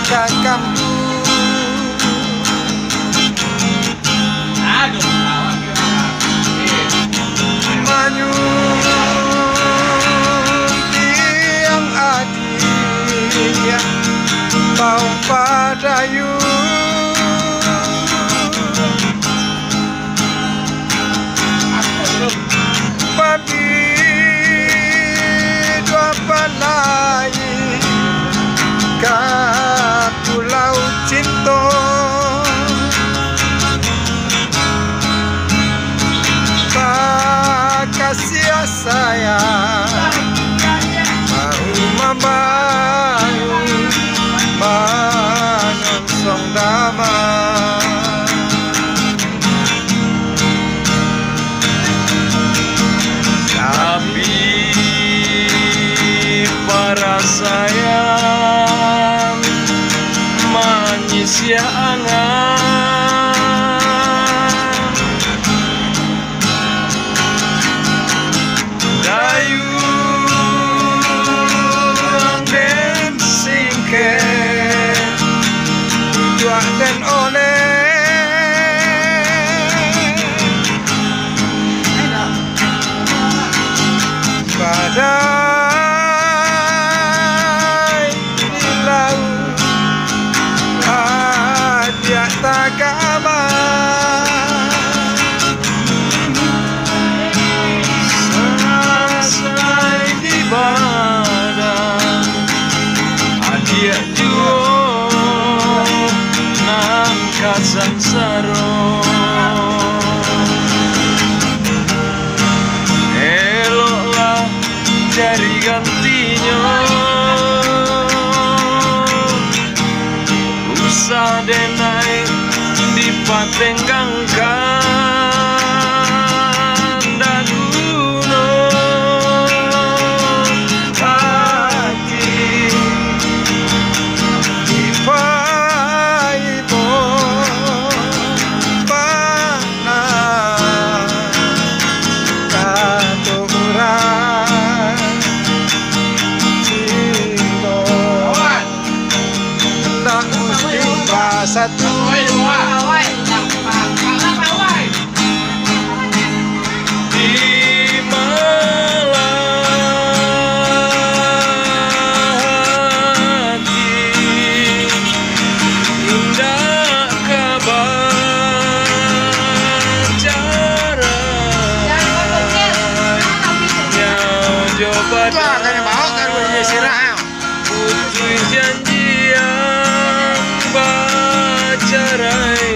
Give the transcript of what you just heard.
cangkamku. Yang adil bau padayu babi dua balai ke pulau Cinta kasih saya mau membangun menyongsong damai. Tapi para sayang manis ya angan dan oleh badai di laut hadiah tagama selesai di badan hadiah jual sansaro eloklah cari gantinya usah denai dipatenggangkan daguno hati satu di malam hati indah kabar cara yang coba putri janji yang bacarai